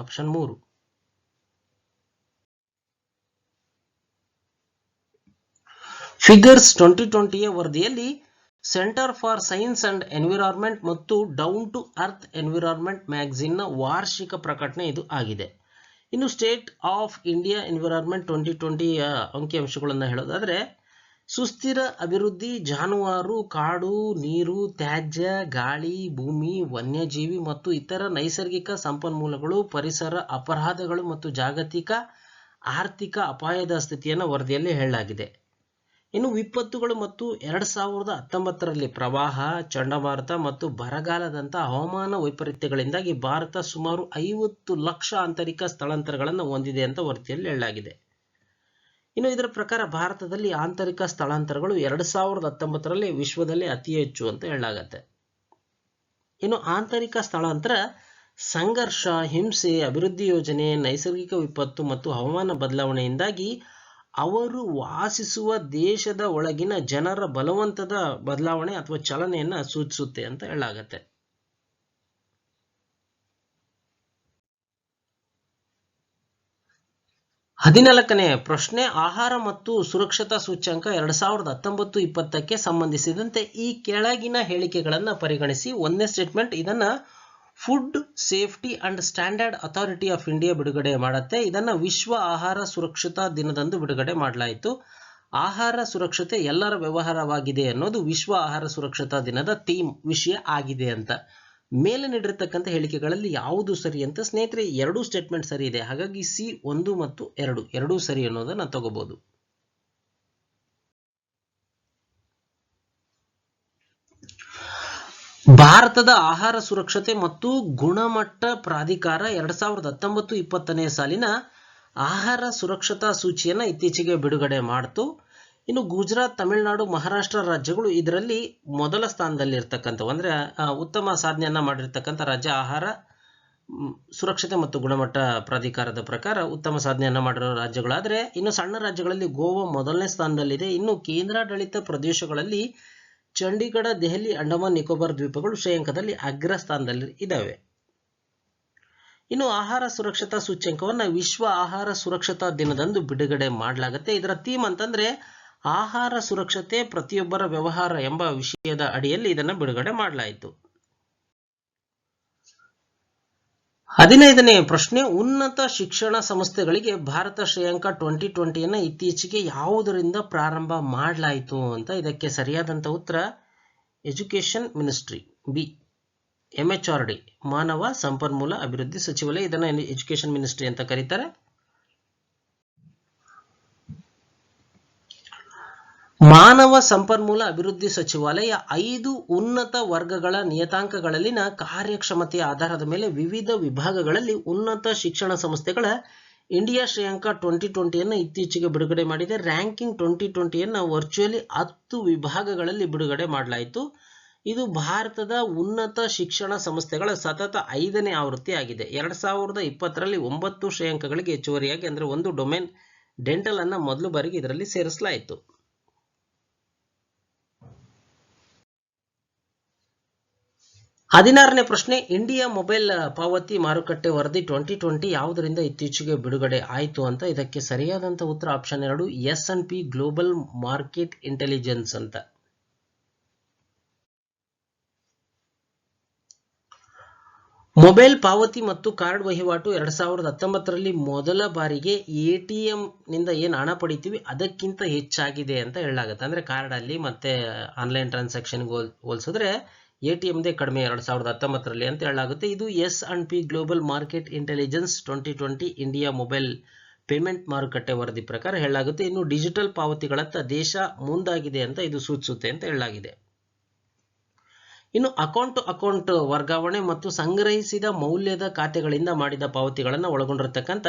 ಆಪ್ಷನ್ 3. ಫಿಗರ್ಸ್ 2020ಯ ವರದಿಯಲ್ಲಿ centre for science and environment ಮತ್ತು ಡೌನ್ ಟು ಅರ್ತ್ ಎನ್ವಿರಾನ್ಮೆಂಟ್ ಮ್ಯಾಗಝಿನ್ನ ವಾರ್ಷಿಕ ಪ್ರಕಟಣೆ ಇದು ಆಗಿದೆ. ಇನ್ನು ಸ್ಟೇಟ್ ಆಫ್ ಇಂಡಿಯಾ ಎನ್ವಿರಾನ್ಮೆಂಟ್ 2020ಯ ಅಂಕಿಅಂಶಗಳನ್ನು ಹೇಳೋದಾದ್ರೆ, ಸುಸ್ಥಿರ ಅಭಿವೃದ್ಧಿ, ಜಾನುವಾರು, ಕಾಡು, ನೀರು, ತ್ಯಾಜ್ಯ, ಗಾಳಿ, ಭೂಮಿ, ವನ್ಯಜೀವಿ ಮತ್ತು ಇತರ ನೈಸರ್ಗಿಕ ಸಂಪನ್ಮೂಲಗಳು, ಪರಿಸರ ಅಪರಾಧಗಳು ಮತ್ತು ಜಾಗತಿಕ ಆರ್ಥಿಕ ಅಪಾಯದ ಸ್ಥಿತಿಯನ್ನು ವರದಿಯಲ್ಲಿ ಹೇಳಲಾಗಿದೆ. ಇನ್ನು ವಿಪತ್ತುಗಳು ಮತ್ತು 2019ರಲ್ಲಿ ಪ್ರವಾಹ, ಚಂಡಮಾರುತ ಮತ್ತು ಬರಗಾಲದಂತಹ ಹವಾಮಾನ ವೈಪರೀತ್ಯಗಳಿಂದಾಗಿ ಭಾರತ ಸುಮಾರು 50 ಲಕ್ಷ ಆಂತರಿಕ ಸ್ಥಳಾಂತರಗಳನ್ನು ಹೊಂದಿದೆ ಅಂತ ವರದಿಯಲ್ಲಿ ಹೇಳಲಾಗಿದೆ. ಇನ್ನು ಇದರ ಪ್ರಕಾರ ಭಾರತದಲ್ಲಿ ಆಂತರಿಕ ಸ್ಥಳಾಂತರಗಳು 2019ರಲ್ಲಿ ವಿಶ್ವದಲ್ಲಿ ಅತಿ ಹೆಚ್ಚು ಅಂತ ಹೇಳಲಾಗತ್ತೆ. ಇನ್ನು ಆಂತರಿಕ ಸ್ಥಳಾಂತರ ಸಂಘರ್ಷ, ಹಿಂಸೆ, ಅಭಿವೃದ್ಧಿ ಯೋಜನೆ, ನೈಸರ್ಗಿಕ ವಿಪತ್ತು ಮತ್ತು ಹವಾಮಾನ ಬದಲಾವಣೆಯಿಂದಾಗಿ ಅವರು ವಾಸಿಸುವ ದೇಶದ ಒಳಗಿನ ಜನರ ಬಲವಂತದ ಬದಲಾವಣೆ ಅಥವಾ ಚಲನೆಯನ್ನ ಸೂಚಿಸುತ್ತೆ ಅಂತ ಹೇಳಲಾಗತ್ತೆ. ಹದಿನಾಲ್ಕನೇ ಪ್ರಶ್ನೆ, ಆಹಾರ ಮತ್ತು ಸುರಕ್ಷತಾ ಸೂಚ್ಯಂಕ 2019-20ಕ್ಕೆ ಸಂಬಂಧಿಸಿದಂತೆ ಈ ಕೆಳಗಿನ ಹೇಳಿಕೆಗಳನ್ನು ಪರಿಗಣಿಸಿ. ಒಂದನೇ ಸ್ಟೇಟ್ಮೆಂಟ್, ಇದನ್ನ food safety and standard authority of India ಬಿಡುಗಡೆ ಮಾಡುತ್ತೆ. ಇದನ್ನ ವಿಶ್ವ ಆಹಾರ ಸುರಕ್ಷತಾ ದಿನದಂದು ಬಿಡುಗಡೆ ಮಾಡಲಾಯಿತು. ಆಹಾರ ಸುರಕ್ಷತೆ ಎಲ್ಲರ ವ್ಯವಹಾರವಾಗಿದೆ ಅನ್ನೋದು ವಿಶ್ವ ಆಹಾರ ಸುರಕ್ಷತಾ ದಿನದ ಥೀಮ್, ವಿಷಯ ಆಗಿದೆ ಅಂತ. ಮೇಲೆ ನೀಡಿರತಕ್ಕಂಥ ಹೇಳಿಕೆಗಳಲ್ಲಿ ಯಾವುದು ಸರಿ ಅಂತ ಸ್ನೇಹಿತರೆ, ಎರಡೂ ಸ್ಟೇಟ್ಮೆಂಟ್ ಸರಿ ಇದೆ. ಹಾಗಾಗಿ ಸಿ 1 ಮತ್ತು 2 ಎರಡೂ ಸರಿ ಅನ್ನೋದನ್ನ ತಗೋಬಹುದು. ಭಾರತದ ಆಹಾರ ಸುರಕ್ಷತೆ ಮತ್ತು ಗುಣಮಟ್ಟ ಪ್ರಾಧಿಕಾರ 2019-20ನೇ ಸಾಲಿನ ಆಹಾರ ಸುರಕ್ಷತಾ ಸೂಚಿಯನ್ನು ಇತ್ತೀಚೆಗೆ ಬಿಡುಗಡೆ ಮಾಡಿತು. ಇನ್ನು ಗುಜರಾತ್, ತಮಿಳುನಾಡು, ಮಹಾರಾಷ್ಟ್ರ ರಾಜ್ಯಗಳು ಇದರಲ್ಲಿ ಮೊದಲ ಸ್ಥಾನದಲ್ಲಿ ಇರ್ತಕ್ಕಂಥವು, ಅಂದ್ರೆ ಉತ್ತಮ ಸಾಧನೆಯನ್ನ ಮಾಡಿರ್ತಕ್ಕಂಥ ರಾಜ್ಯ. ಆಹಾರ ಸುರಕ್ಷತೆ ಮತ್ತು ಗುಣಮಟ್ಟ ಪ್ರಾಧಿಕಾರದ ಪ್ರಕಾರ ಉತ್ತಮ ಸಾಧನೆಯನ್ನ ಮಾಡಿರೋ ರಾಜ್ಯಗಳಾದ್ರೆ, ಇನ್ನು ಸಣ್ಣ ರಾಜ್ಯಗಳಲ್ಲಿ ಗೋವಾ ಮೊದಲನೇ ಸ್ಥಾನದಲ್ಲಿದೆ. ಇನ್ನು ಕೇಂದ್ರಾಡಳಿತ ಪ್ರದೇಶಗಳಲ್ಲಿ ಚಂಡೀಗಢ, ದೆಹಲಿ, ಅಂಡಮಾನ್ ನಿಕೋಬಾರ್ ದ್ವೀಪಗಳು ಶ್ರೇಯಾಂಕದಲ್ಲಿ ಅಗ್ರ ಸ್ಥಾನದಲ್ಲಿ ಇದ್ದಾವೆ. ಇನ್ನು ಆಹಾರ ಸುರಕ್ಷತಾ ಸೂಚ್ಯಂಕವನ್ನ ವಿಶ್ವ ಆಹಾರ ಸುರಕ್ಷತಾ ದಿನದಂದು ಬಿಡುಗಡೆ ಮಾಡಲಾಗುತ್ತೆ. ಇದರ ಥೀಮ್ ಅಂತಂದ್ರೆ ಆಹಾರ ಸುರಕ್ಷತೆ ಪ್ರತಿಯೊಬ್ಬರ ವ್ಯವಹಾರ ಎಂಬ ವಿಷಯದ ಅಡಿಯಲ್ಲಿ ಇದನ್ನು ಬಿಡುಗಡೆ ಮಾಡಲಾಯಿತು. 15ನೇ ಪ್ರಶ್ನೆ, ಉನ್ನತ ಶಿಕ್ಷಣ ಸಂಸ್ಥೆಗಳಿಗೆ ಭಾರತ ಶ್ರೇಯಾಂಕ 2020ಯನ್ನು ಇತ್ತೀಚೆಗೆ ಯಾವುದರಿಂದ ಪ್ರಾರಂಭ ಮಾಡಲಾಯಿತು ಅಂತ. ಇದಕ್ಕೆ ಸರಿಯಾದಂತ ಉತ್ತರ ಎಜುಕೇಶನ್ ಮಿನಿಸ್ಟ್ರಿ, ಬಿ MHRD, ಮಾನವ ಸಂಪನ್ಮೂಲ ಅಭಿವೃದ್ಧಿ ಸಚಿವಾಲಯ. ಇದನ್ನ ಎಜುಕೇಶನ್ ಮಿನಿಸ್ಟ್ರಿ ಅಂತ ಕರೀತಾರೆ. ಮಾನವ ಸಂಪನ್ಮೂಲ ಅಭಿವೃದ್ಧಿ ಸಚಿವಾಲಯ 5 ಉನ್ನತ ವರ್ಗಗಳ ನಿಯತಾಂಕಗಳಲ್ಲಿನ ಕಾರ್ಯಕ್ಷಮತೆಯ ಆಧಾರದ ಮೇಲೆ ವಿವಿಧ ವಿಭಾಗಗಳಲ್ಲಿ ಉನ್ನತ ಶಿಕ್ಷಣ ಸಂಸ್ಥೆಗಳ ಇಂಡಿಯಾ ಶ್ರೇಯಾಂಕ 2020ಯನ್ನು ಇತ್ತೀಚೆಗೆ ಬಿಡುಗಡೆ ಮಾಡಿದೆ. ರ್ಯಾಂಕಿಂಗ್ 2020ಯನ್ನು ವರ್ಚುವಲಿ 10 ವಿಭಾಗಗಳಲ್ಲಿ ಬಿಡುಗಡೆ ಮಾಡಲಾಯಿತು. ಇದು ಭಾರತದ ಉನ್ನತ ಶಿಕ್ಷಣ ಸಂಸ್ಥೆಗಳ ಸತತ 5ನೇ ಆವೃತ್ತಿ ಆಗಿದೆ. 2020ರಲ್ಲಿ 9 ಶ್ರೇಯಾಂಕಗಳಿಗೆ ಹೆಚ್ಚುವರಿಯಾಗಿ, ಅಂದ್ರೆ ಒಂದು ಡೊಮೇನ್ ಡೆಂಟಲ್ ಅನ್ನ ಮೊದಲು ಬಾರಿಗೆ ಇದರಲ್ಲಿ ಸೇರಿಸಲಾಯಿತು. 16ನೇ ಪ್ರಶ್ನೆ, ಇಂಡಿಯಾ ಮೊಬೈಲ್ ಪಾವತಿ ಮಾರುಕಟ್ಟೆ ವರದಿ 2020 ಯಾವುದರಿಂದ ಇತ್ತೀಚೆಗೆ ಬಿಡುಗಡೆ ಆಯಿತು ಅಂತ. ಇದಕ್ಕೆ ಸರಿಯಾದಂತ ಉತ್ತರ option 2, S&P global market intelligence ಅಂತ. ಮೊಬೈಲ್ ಪಾವತಿ ಮತ್ತು ಕಾರ್ಡ್ ವಹಿವಾಟು 2019ರಲ್ಲಿ ಮೊದಲ ಬಾರಿಗೆ ATM ನಿಂದ ಏನು ಹಣ ಪಡಿತೀವಿ ಅದಕ್ಕಿಂತ ಹೆಚ್ಚಾಗಿದೆ ಅಂತ ಹೇಳಲಾಗುತ್ತೆ. ಅಂದ್ರೆ ಕಾರ್ಡ್ ಅಲ್ಲಿ ಮತ್ತೆ ಆನ್ಲೈನ್ ಟ್ರಾನ್ಸಾಕ್ಷನ್ ಹೋಲಿಸಿದ್ರೆ ATM ದೇ ಕಡಿಮೆ 2019ರಲ್ಲಿ ಅಂತ ಹೇಳಲಾಗುತ್ತೆ. ಇದು S&P global market intelligence 2020 India mobile payment ಮಾರುಕಟ್ಟೆ ವರದಿ ಪ್ರಕಾರ ಹೇಳಲಾಗುತ್ತೆ. ಇನ್ನು ಡಿಜಿಟಲ್ ಪಾವತಿಗಳತ್ತ ದೇಶ ಮುಂದಾಗಿದೆ ಅಂತ ಇದು ಸೂಚಿಸುತ್ತೆ ಅಂತ ಹೇಳಲಾಗಿದೆ. ಇನ್ನು ಅಕೌಂಟ್ ಟು ಅಕೌಂಟ್ ವರ್ಗಾವಣೆ ಮತ್ತು ಸಂಗ್ರಹಿಸಿದ ಮೌಲ್ಯದ ಖಾತೆಗಳಿಂದ ಮಾಡಿದ ಪಾವತಿಗಳನ್ನು ಒಳಗೊಂಡಿರತಕ್ಕಂಥ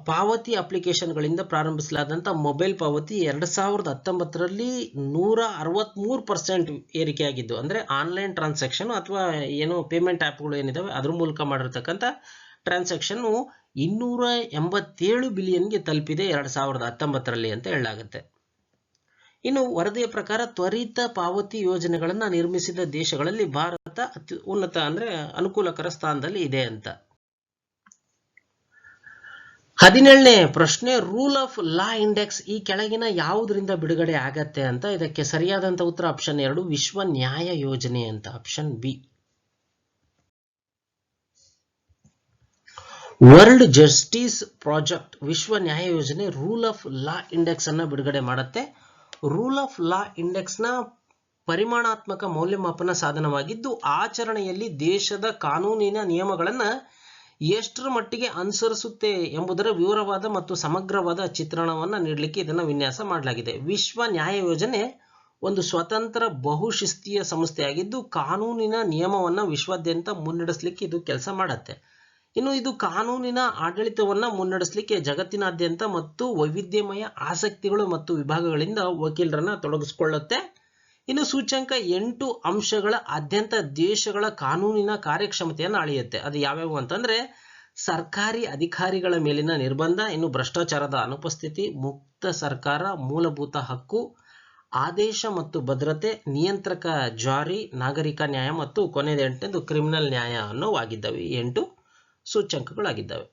ಪಾವತಿ ಅಪ್ಲಿಕೇಶನ್ಗಳಿಂದ ಪ್ರಾರಂಭಿಸಲಾದಂಥ ಮೊಬೈಲ್ ಪಾವತಿ 2019ರಲ್ಲಿ 163% ಏರಿಕೆಯಾಗಿದ್ದು, ಅಂದರೆ ಆನ್ಲೈನ್ ಟ್ರಾನ್ಸಾಕ್ಷನ್ ಅಥವಾ ಏನು ಪೇಮೆಂಟ್ ಆ್ಯಪ್ಗಳು ಏನಿದಾವೆ ಅದ್ರ ಮೂಲಕ ಮಾಡಿರ್ತಕ್ಕಂಥ ಟ್ರಾನ್ಸಾಕ್ಷನ್ 287 ಬಿಲಿಯನ್ಗೆ ತಲುಪಿದೆ 2019ರಲ್ಲಿ ಅಂತ ಹೇಳಲಾಗುತ್ತೆ. ಇನ್ನು ವರದಿಯ ಪ್ರಕಾರ ತ್ವರಿತ ಪಾವತಿ ಯೋಜನೆಗಳನ್ನು ನಿರ್ಮಿಸಿದ ದೇಶಗಳಲ್ಲಿ ಭಾರತ ಉನ್ನತ ಅಂದ್ರೆ ಅನುಕೂಲಕರ ಸ್ಥಾನದಲ್ಲಿ ಇದೆ ಅಂತ. 17ನೇ ಪ್ರಶ್ನೆ, ರೂಲ್ ಆಫ್ ಲಾ ಇಂಡೆಕ್ಸ್ ಈ ಕೆಳಗಿನ ಯಾವುದರಿಂದ ಬಿಡುಗಡೆ ಆಗತ್ತೆ ಅಂತ. ಇದಕ್ಕೆ ಸರಿಯಾದಂತ ಉತ್ತರ ಆಪ್ಷನ್ 2, ವಿಶ್ವ ನ್ಯಾಯ ಯೋಜನೆ ಅಂತ, option B. World justice project ವಿಶ್ವ ನ್ಯಾಯ ಯೋಜನೆ ರೂಲ್ ಆಫ್ ಲಾ ಇಂಡೆಕ್ಸ್ ಅನ್ನ ಬಿಡುಗಡೆ ಮಾಡುತ್ತೆ. ರೂಲ್ ಆಫ್ ಲಾ ಇಂಡೆಕ್ಸ್ ನ ಪರಿಮಾಣಾತ್ಮಕ ಮೌಲ್ಯಮಾಪನ ಸಾಧನವಾಗಿದ್ದು, ಆಚರಣೆಯಲ್ಲಿ ದೇಶದ ಕಾನೂನಿನ ನಿಯಮಗಳನ್ನ ಎಷ್ಟರ ಮಟ್ಟಿಗೆ ಅನುಸರಿಸುತ್ತೆ ಎಂಬುದರ ವಿವರವಾದ ಮತ್ತು ಸಮಗ್ರವಾದ ಚಿತ್ರಣವನ್ನು ನೀಡಲಿಕ್ಕೆ ಇದನ್ನು ವಿನ್ಯಾಸ ಮಾಡಲಾಗಿದೆ. ವಿಶ್ವ ನ್ಯಾಯ ಯೋಜನೆ ಒಂದು ಸ್ವತಂತ್ರ ಬಹುಶಿಸ್ತೀಯ ಸಂಸ್ಥೆಯಾಗಿದ್ದು, ಕಾನೂನಿನ ನಿಯಮವನ್ನು ವಿಶ್ವಾದ್ಯಂತ ಮುನ್ನಡೆಸಲಿಕ್ಕೆ ಇದು ಕೆಲಸ ಮಾಡುತ್ತೆ. ಇನ್ನು ಇದು ಕಾನೂನಿನ ಆಡಳಿತವನ್ನು ಮುನ್ನಡೆಸಲಿಕ್ಕೆ ಜಗತ್ತಿನಾದ್ಯಂತ ಮತ್ತು ವೈವಿಧ್ಯಮಯ ಆಸಕ್ತಿಗಳು ಮತ್ತು ವಿಭಾಗಗಳಿಂದ ವಕೀಲರನ್ನ ತೊಡಗಿಸಿಕೊಳ್ಳುತ್ತೆ. ಇನ್ನು ಸೂಚ್ಯಂಕ 8 ಅಂಶಗಳ ಆದ್ಯಂತ ದೇಶಗಳ ಕಾನೂನಿನ ಕಾರ್ಯಕ್ಷಮತೆಯನ್ನು ಅಳೆಯುತ್ತೆ. ಅದು ಯಾವ್ಯಾವು ಅಂತಂದ್ರೆ ಸರ್ಕಾರಿ ಅಧಿಕಾರಿಗಳ ಮೇಲಿನ ನಿರ್ಬಂಧ, ಇನ್ನು ಭ್ರಷ್ಟಾಚಾರದ ಅನುಪಸ್ಥಿತಿ, ಮುಕ್ತ ಸರ್ಕಾರ, ಮೂಲಭೂತ ಹಕ್ಕು, ಆದೇಶ ಮತ್ತು ಭದ್ರತೆ, ನಿಯಂತ್ರಕ ಜಾರಿ, ನಾಗರಿಕ ನ್ಯಾಯ ಮತ್ತು ಕೊನೆಯ 8ನೇದು ಕ್ರಿಮಿನಲ್ ನ್ಯಾಯ ಅನ್ನೋವಾಗಿದ್ದಾವೆ. 8 ಸೂಚ್ಯಂಕಗಳಾಗಿದ್ದಾವೆ.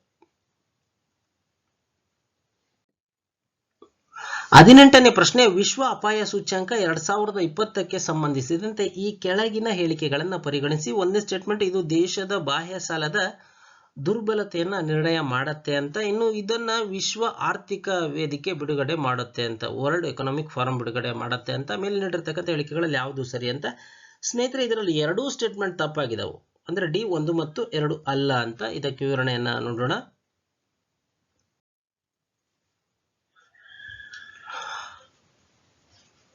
18ನೇ ಪ್ರಶ್ನೆ, ವಿಶ್ವ ಅಪಾಯ ಸೂಚ್ಯಂಕ 2020ಕ್ಕೆ ಸಂಬಂಧಿಸಿದಂತೆ ಈ ಕೆಳಗಿನ ಹೇಳಿಕೆಗಳನ್ನು ಪರಿಗಣಿಸಿ. ಒಂದೇ ಸ್ಟೇಟ್ಮೆಂಟ್, ಇದು ದೇಶದ ಬಾಹ್ಯ ಸಾಲದ ದುರ್ಬಲತೆಯನ್ನ ನಿರ್ಣಯ ಮಾಡುತ್ತೆ ಅಂತ. ಇನ್ನು ಇದನ್ನ ವಿಶ್ವ ಆರ್ಥಿಕ ವೇದಿಕೆ ಬಿಡುಗಡೆ ಮಾಡುತ್ತೆ ಅಂತ, ವರ್ಲ್ಡ್ ಎಕನಾಮಿಕ್ ಫಾರಂ ಬಿಡುಗಡೆ ಮಾಡುತ್ತೆ ಅಂತ. ಮೇಲೆ ನೀಡಿರ್ತಕ್ಕಂಥ ಹೇಳಿಕೆಗಳಲ್ಲಿ ಯಾವುದು ಸರಿ ಅಂತ. ಸ್ನೇಹಿತರೆ, ಇದರಲ್ಲಿ 2 ಸ್ಟೇಟ್ಮೆಂಟ್ ತಪ್ಪಾಗಿದ್ದಾವೆ, ಅಂದ್ರೆ ಡಿ 1 ಮತ್ತು 2 ಅಲ್ಲ ಅಂತ. ಇದಕ್ಕೆ ವಿವರಣೆಯನ್ನ ನೋಡೋಣ.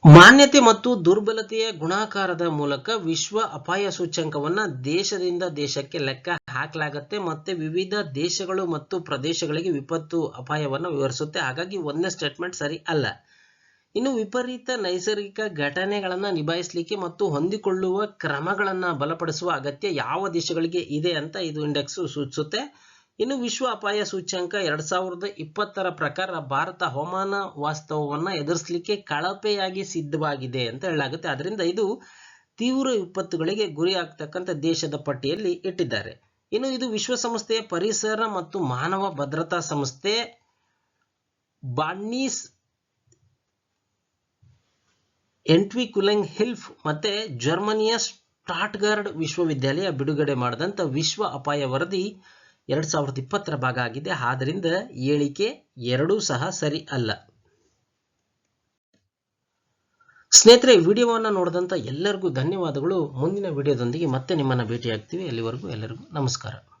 ಮಾನ್ಯತೆ ಮತ್ತು ದುರ್ಬಲತೆಯ ಗುಣಾಕಾರದ ಮೂಲಕ ವಿಶ್ವ ಅಪಾಯ ಸೂಚ್ಯಂಕವನ್ನ ದೇಶದಿಂದ ದೇಶಕ್ಕೆ ಲೆಕ್ಕ ಹಾಕಲಾಗತ್ತೆ, ಮತ್ತೆ ವಿವಿಧ ದೇಶಗಳು ಮತ್ತು ಪ್ರದೇಶಗಳಿಗೆ ವಿಪತ್ತು ಅಪಾಯವನ್ನು ವಿವರಿಸುತ್ತೆ. ಹಾಗಾಗಿ 1ನೇ ಸ್ಟೇಟ್ಮೆಂಟ್ ಸರಿ ಅಲ್ಲ. ಇನ್ನು ವಿಪರೀತ ನೈಸರ್ಗಿಕ ಘಟನೆಗಳನ್ನ ನಿಭಾಯಿಸಲಿಕ್ಕೆ ಮತ್ತು ಹೊಂದಿಕೊಳ್ಳುವ ಕ್ರಮಗಳನ್ನ ಬಲಪಡಿಸುವ ಅಗತ್ಯ ಯಾವ ದೇಶಗಳಿಗೆ ಇದೆ ಅಂತ ಇದು ಇಂಡೆಕ್ಸ್ ಸೂಚಿಸುತ್ತೆ. ಇನ್ನು ವಿಶ್ವ ಅಪಾಯ ಸೂಚ್ಯಂಕ 2020ರ ಪ್ರಕಾರ ಭಾರತ ಹವಾಮಾನ ವಾಸ್ತವವನ್ನ ಎದುರಿಸಲಿಕ್ಕೆ ಕಳಪೆಯಾಗಿ ಸಿದ್ಧವಾಗಿದೆ ಅಂತ ಹೇಳಲಾಗುತ್ತೆ. ಅದರಿಂದ ಇದು ತೀವ್ರ ವಿಪತ್ತುಗಳಿಗೆ ಗುರಿ ಆಗ್ತಕ್ಕಂಥ ದೇಶದ ಪಟ್ಟಿಯಲ್ಲಿ ಇಟ್ಟಿದ್ದಾರೆ. ಇನ್ನು ಇದು ವಿಶ್ವಸಂಸ್ಥೆಯ ಪರಿಸರ ಮತ್ತು ಮಾನವ ಭದ್ರತಾ ಸಂಸ್ಥೆ ಬಾರ್ನೀಸ್ ಎಂಟ್ವಿಕುಲೆಂಗ್ ಹಿಲ್ಫ್ ಮತ್ತೆ ಜರ್ಮನಿಯ ಸ್ಟಾಟ್ಗಾರ್ಡ್ ವಿಶ್ವವಿದ್ಯಾಲಯ ಬಿಡುಗಡೆ ಮಾಡಿದಂತ ವಿಶ್ವ ಅಪಾಯ ವರದಿ 2020ರ ಭಾಗ ಆಗಿದೆ. ಆದ್ದರಿಂದ ಹೇಳಿಕೆ 2 ಸಹ ಸರಿ ಅಲ್ಲ. ಸ್ನೇಹಿತರೆ, ವಿಡಿಯೋವನ್ನು ನೋಡಿದಂತ ಎಲ್ಲರಿಗೂ ಧನ್ಯವಾದಗಳು. ಮುಂದಿನ ವಿಡಿಯೋದೊಂದಿಗೆ ಮತ್ತೆ ನಿಮ್ಮನ್ನ ಭೇಟಿಯಾಗ್ತೀವಿ. ಅಲ್ಲಿವರೆಗೂ ಎಲ್ಲರಿಗೂ ನಮಸ್ಕಾರ.